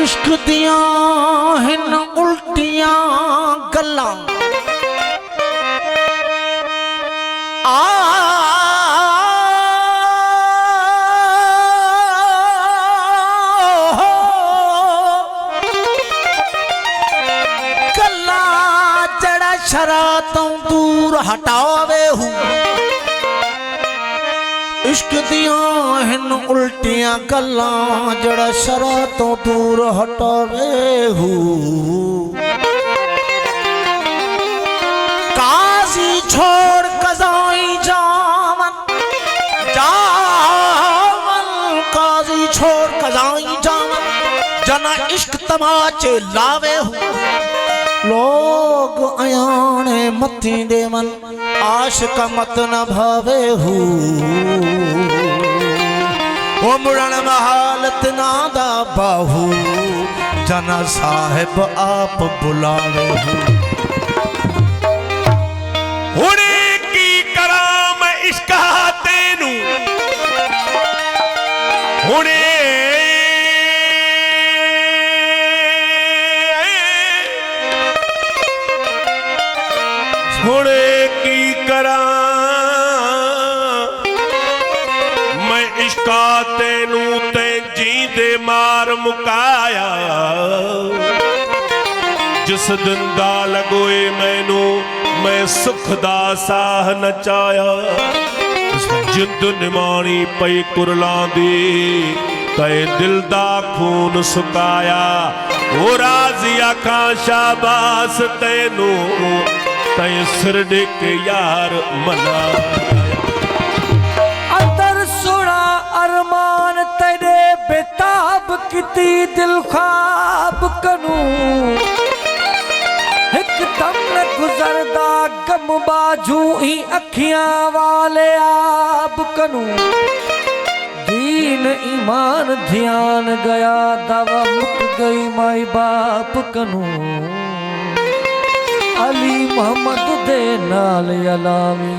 इश्क दियां हिन उल्टियां गल्लां शरा तो दूर हटावे हूँ इश्क दियां हिन उल्टियां गल्लां जड़ा शरा तो दूर हटावे हूँ काजी छोड़ कज़ाई जावन जावन काजी छोड़ कज़ाई जावन जना इश्क तमाचे लावे हूँ लोग अयाने मती देवन आशिक मत न भावे हूँ ओ मुड़न महालत नादा बाहू जना साहिब आप बुलावे हूँ हुणे की कराम इश्का तेनू हुणे हुणे की करा मैं इश्का तेनू ते जींदे मार मुकाया जिस दिन दा लगोए मैनू मैं सुख दा साह नचाया जिंद निमाणी पई कुरलां दी तय दिल दा खून सुकाया ओ राज़ी आखां शाबाश तैनू तय सिर के यार मना अंदर सुना अरमान तेरे बेताब किती दिल ख्वाब कनू एक दम न गुजरदा गम बाजू ही अखियां वाले आब कनू दीन ईमान ध्यान गया दवा मुक गई माई बाप कनू अली मोहम्मद दे नाल अलावी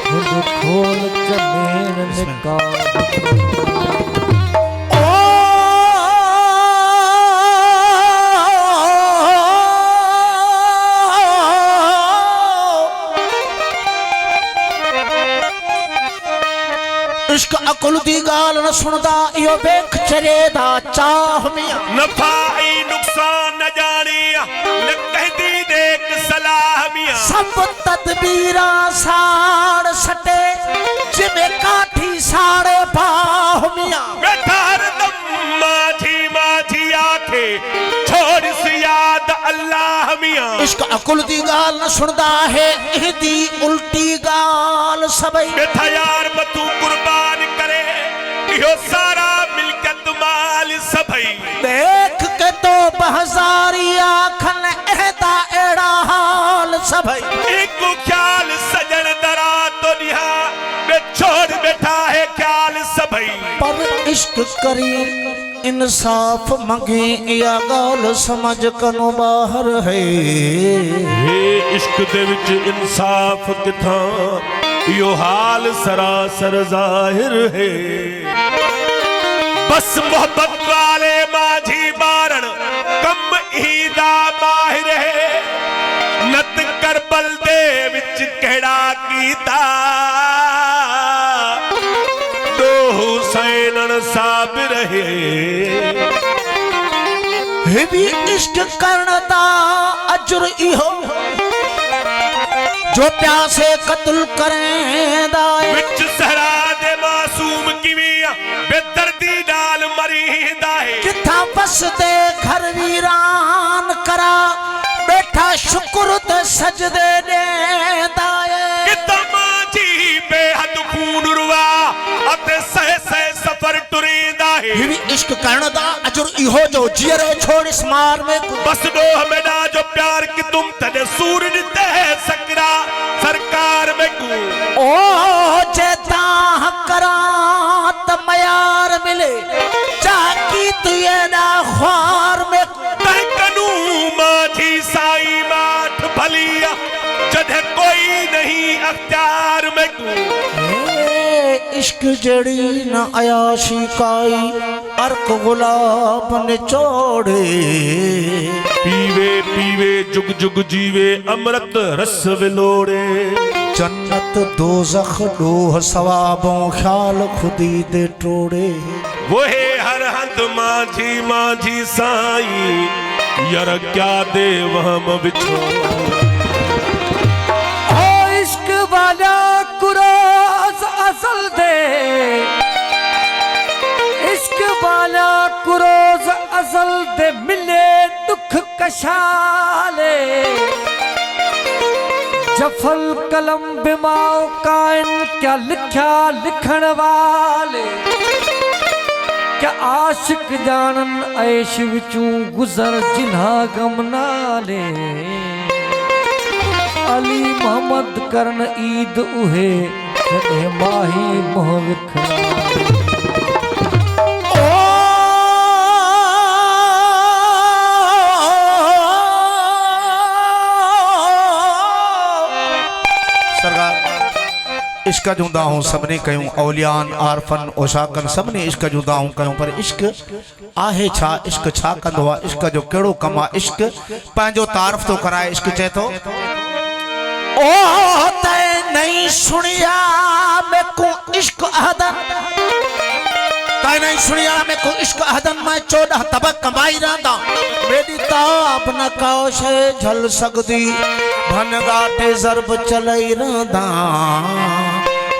खुद खोल जमीन निकाल इश्क अकुल दी गाल न सुनदा इहो वेख चरेदा चाह मियां नफाई नुकसान न जानिया न कहदी देख सलाह मियां सब तदबीरा साड़ सटे जिमें काठी साड़े बाह मियां बैठा हरदम माझी माझी आखे छोड़ सी याद अल्लाह मियां इश्क अकुल दी गाल न सुनदा है इहदी उल्टी गाल सबई बैठा यार बतू कुर्बान करे इहो सारा मिलकत माल सबई देख के तो बहजारी आखन एहदा एड़ा हाल सबई एक ख्याल सजन दरा तो निहा बे छोड़ बैठा है ख्याल सबई पर इश्क करी इंसाफ मंगे या गाल समझ कनो बाहर है हे इश्क दे विच इंसाफ किथा यो हाल सरासर जाहिर है बस मोहब्बत वाले माझी बारण कम ईदा माहिर है नत करबल दे विच केड़ा कीता दो हुसैनन साबिर है भी इश्क करना दा अजर इहो जो प्यासे कत्ल करेंदा विच सहरा दे मासूम किवियां बेदर्दी डाल मरींदा है किथा बस दे घर वीरान करा बैठा शुक्र ते सजदे देंदा है किता माझी बेहद खून रुवा अते सह सह सफर टुरींदा है भी इश्क करना दा अजर इहो जो जियरे छोड़ इस मार में बस डोह में ना जो प्यार की तुम तने सूरज दे सकरा सरकार में कू ओ जेता करा त मयार मिले चाकी तुए ना ख्वार में तय कनू माझी साई माठ भलिया जदे कोई नहीं अख्तियार में कू इश्क जड़ी न अयाशी काई अर्क गुलाब निचोड़े पीवे पीवे जुग जुग जीवे अमृत रस विलोड़े जन्नत दोज़ख डोह सवाबों ख्याल खुदी दे टोड़े वो है हर हद माझी माझी साई यार क्या दे वहम बिछो ओ इश्क वाला कुरोस असल दे इश्क वाला कुरोस असल दे मिले दुख कशाले जफल कलम बिमाओ काइन क्या लिखा लिखण वाले क्या आशिक जानन ऐश विचूं गुजर जिन्हा गम नाले अली मोहम्मद करन ईद उहे जॾहिं माही मोह विखराए इश्क जुदा हूँ सबने कयूं औलियान आरफन ओशाकन सबने इश्क जुदा हूँ कयूं पर इश्क आहे छा इश्क छा कंदो आहे इश्क जो कहिड़ो कम आहे इश्क पंहिंजो तारीफ़ तो कराए इश्क चए थो ओ तै नहीं सुनिया मैं को इश्क अहदन तै नहीं सुनिया मैं को इश्क अहदन मैं 14 तबक कमाई रहंदा मेरी ताब न काश झल सकदी भनगाटे ज़रब चलई रहंदा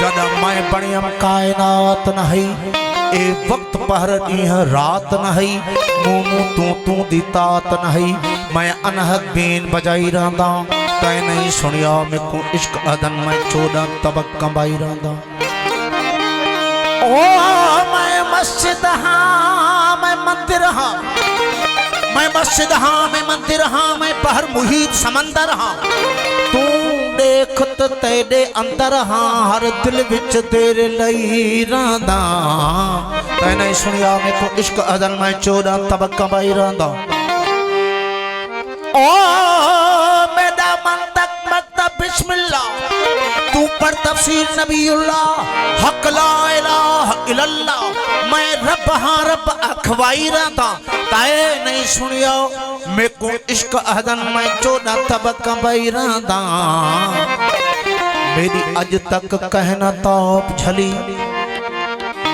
जदा मैं बणियम कायनात नहीं ए वक्त पहर ॾींह रात नहीं मुँह तू दी तात नहीं मैं अनहद बीन बजाई रहंदा तै नहीं सुनिया मैं को इश्क अदन मैं 14 तबक कमाई रहंदा ओ मैं मस्जिद हाँ मैं मंदिर हाँ मैं मस्जिद हाँ मैं मंदिर हाँ मैं पहर मुहीत समंदर हाँ तू देख तो तेरे अंदर हाँ हर दिल विच तेरे लई रहंदा तै नहीं सुनिया मैं को इश्क अदन मैं 14 तबक कमाई रहंदा ओ मेरा मंतक मकतब बिस्मिल्लाह तू पर तफसीर नबीउल्लाह हक ला इलाहा इल्लल्लाह मैं रब हाँ रब अखवाई रहता ताए नहीं सुनियो मैं को इश्क अहदन मैं 14 तबक कमाई रहता मेरी अज तक कहना ताब झली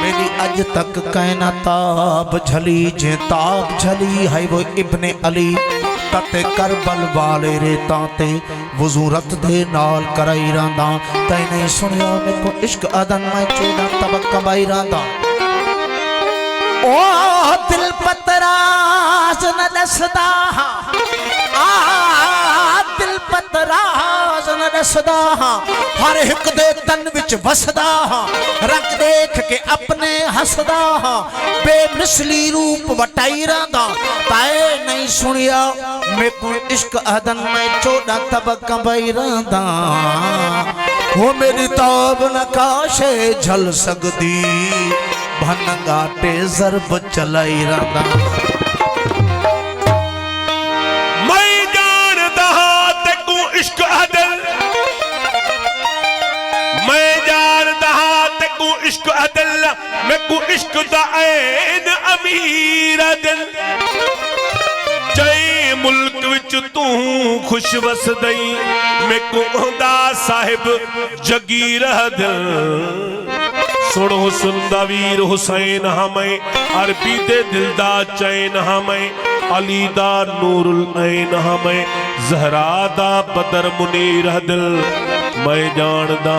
मेरी अज तक कहना ताब झली जे ताब झली है वो इब्ने अली तते करबल वाले रेता ते वजूरत दे नाल कराई रहंदा तै नहीं सुनिया मैं को इश्क अदन मैं 14 तबक कमाई रहंदा ओ दिल पतराज न दसदा आ दिल पतराज न दसदा हर एक दे तन विच वसदा रंग देख के अपने हसदा बेमिसली रूप वटाई रहंदा ताए नहीं सुनिया मैं को इश्क अदन मैं 14 तबक कमाई रहंदा वो मेरी ताब नकाशे झल सकदी भनगाटे ज़रब चलाई रहंदा मैं जानदा तेकू इश्क अदल मैं जानदा तेकू इश्क अदल मैं को इश्क दा ऐन अमीर अदल जय मुल्क विच तू खुश वस दई मैं को हुंदा साहिब जगीर दिल सुन हुस्न दा वीर हुसैन हमें अरबी दे दिल दा चैन हमें अली दा नूरुल ऐन हमें ज़हरा दा बदर मुनीर दिल मैं जानदा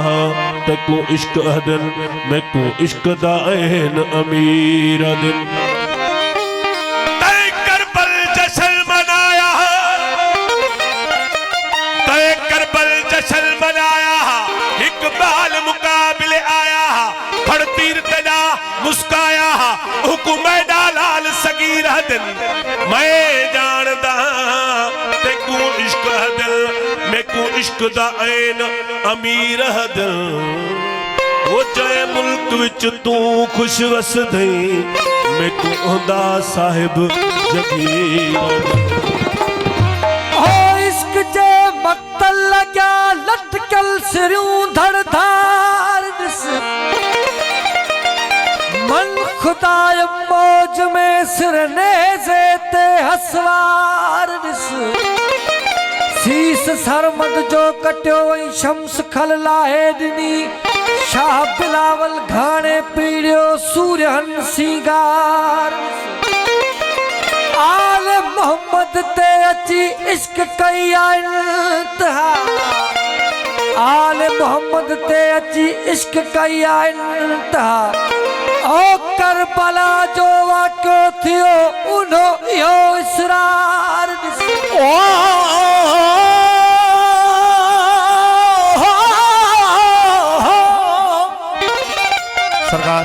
तेकू इश्क दिल मैं को इश्क दा ऐन अमीर दिल मुस्काया हुकुमै डालाल सगीर दिल मैं जानदा तेकू इश्क दिल मैं को इश्क दा ऐन अमीर दिल वो जय मुल्क विच तू खुश वस दई मैं को हुंदा साहिब जगीर ओ इश्क जे मक्तल लग्या लटकल सिरूं धड़ धार दिस खुदाय मौज में सिरने से हसवार शीस सरमद जो कटियो वही शम्स खल लाहे दिनी शाह बिलावल घाणे पीड़ियो सूर्यहन सिंगार आल मोहम्मद ते अची इश्क कई इंतहा आल मोहम्मद ते अची इश्क कई इंतहा ओ करबला जो वाक़ियो थियो उनो यो इसरार सरकार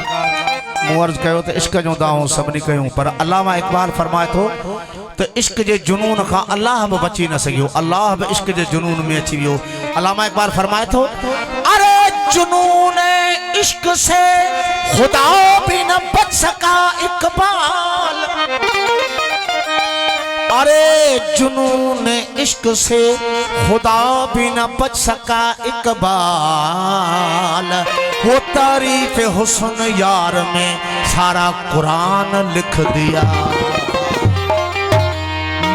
मुअर्ज कयो तो इश्क जो दाऊं सबनी कयूं पर अल्लामा इकबाल फरमाए थो तो इश्क जे जुनून का अल्लाह भी बची न सकियो अल्लाह भी इश्क जे जुनून में अची वियो अल्लामा इकबाल फरमाए थो अरे जुनून इश्क से खुदा भी न बच सका इकबाल अरे जुनून इश्क से खुदा भी न बच सका इकबाल वो तारीफ हुस्न यार में सारा कुरान लिख दिया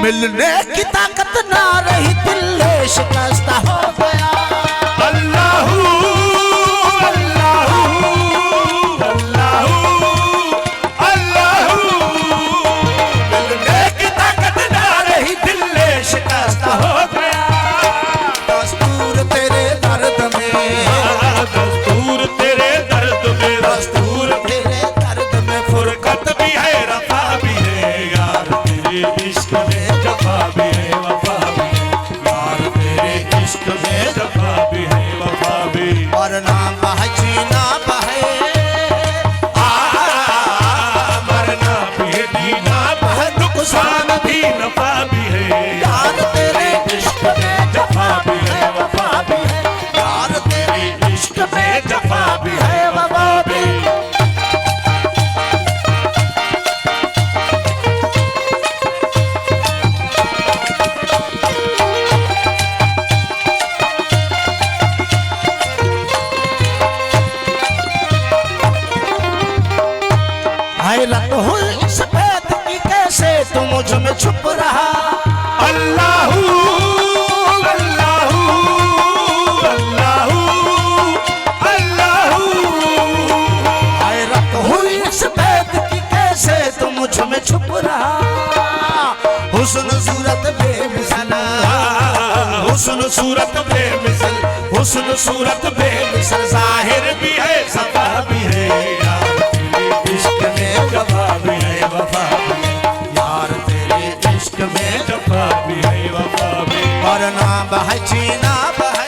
मिलने की ताकत ना रही दिल शिकस्त हो गया अल्लाहू अल्लाहू अल्लाहू अल्लाहू मिलने की ताकत ना रही दिल शिकस्त हो गया दस्तूर तेरे दर्द में दस्तूर तेरे दर्द में दस्तूर तेरे दर्द में फुरकत भी है रफा भी है यार तेरे इश्क में जफा भी है वफा भी है यार तेरे इश्क में जफा भी है वफा भी और नाम जीना बहे मरना भी जीना भी नुकसान भी नफा भी है यार तेरे इश्क में जफा भी है वफा भी है यार तेरे इश्क में जफा भी है वफा भी हैरत हुई इस बात की कैसे तू मुझ में छुप रहा अल्लाहू अल्लाहू अल्लाहू अल्लाहू हैरत हुई इस बात की कैसे तू मुझ में छुप रहा हुस्न सूरत बेमिसाल हुस्न सूरत बेमिसाल हुस्न सूरत बेमिसाल जाहिर भी है सफा भी है यार तेरे इश्क में जफा भी है वफा भी है यार तेरे इश्क में जफा भी है वफा भी और नाम है जीना बहे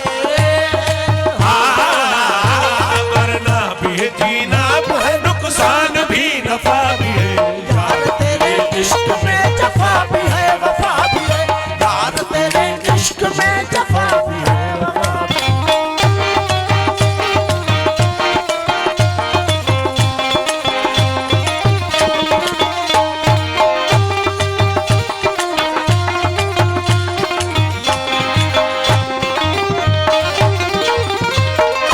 मरना भी है जीना भी है नुकसान भी नफा भी है यार तेरे इश्क में जफा भी है वफा भी है यार तेरे इश्क में जफा भी है वफा भी है।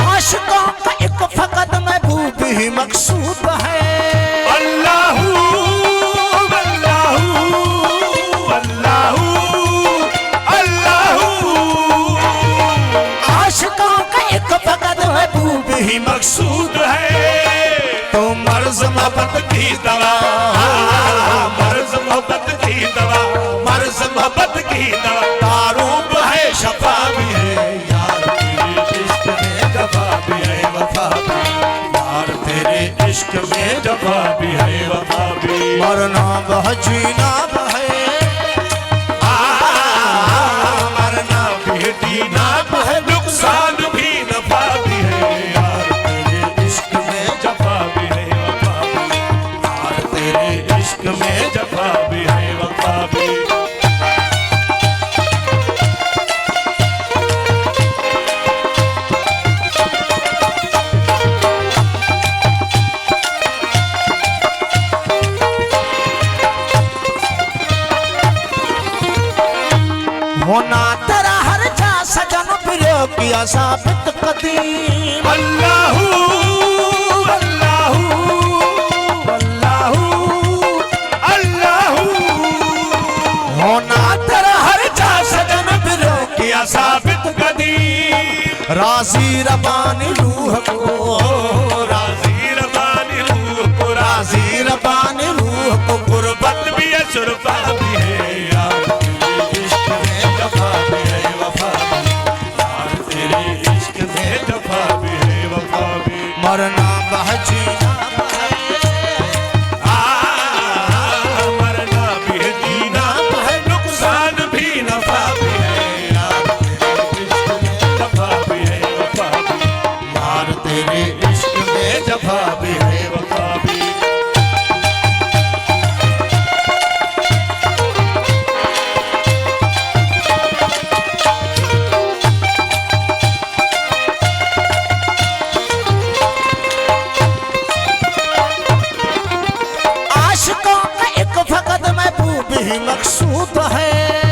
आशिकों का एक फकत महबूब ही मकसूद है अल्लाहू अल्लाहू अल्लाहू अल्लाहू आशिकों का एक फकत महबूब ही मकसूद है तो मर्ज मोहब्बत की दवा मर्ज मोहब्बत की दवा मर्ज मोहब्बत की दवा तारूब है शफा भी है यार तेरे इश्क में जफा भी है वफा भी यार तेरे इश्क में जफा भी है वफा भी मरना बह जीना बहे मरना भी जीना भी है नुकसान भी नफा भी है यार तेरे इश्क में जफा भी है वफा भी यार तेरे इश्क में जफा भी है वफा भी होना तेरा हर जा सजन प्रियो किया साबित कदीम अल्लाहू अल्लाहू होना तेरा हर जा सजन फिरो किया साबित कदी राजी रबानी रूह को राजी रबानी रूह को राजी रबानी रूह को गुरबत भी है सुरबा भी है यार तेरे इश्क में जफा भी है वफा भी यार तेरे इश्क में जफा भी है वफा भी मरना बहजीना मरना भी है जीना है नुकसान भी नफा भी है यार तेरे इश्क में जफा भी है वफा भी यार तेरे इश्क में जफा भी है वफा भी आशिकों का एक फकत महबूब ही मकसूद है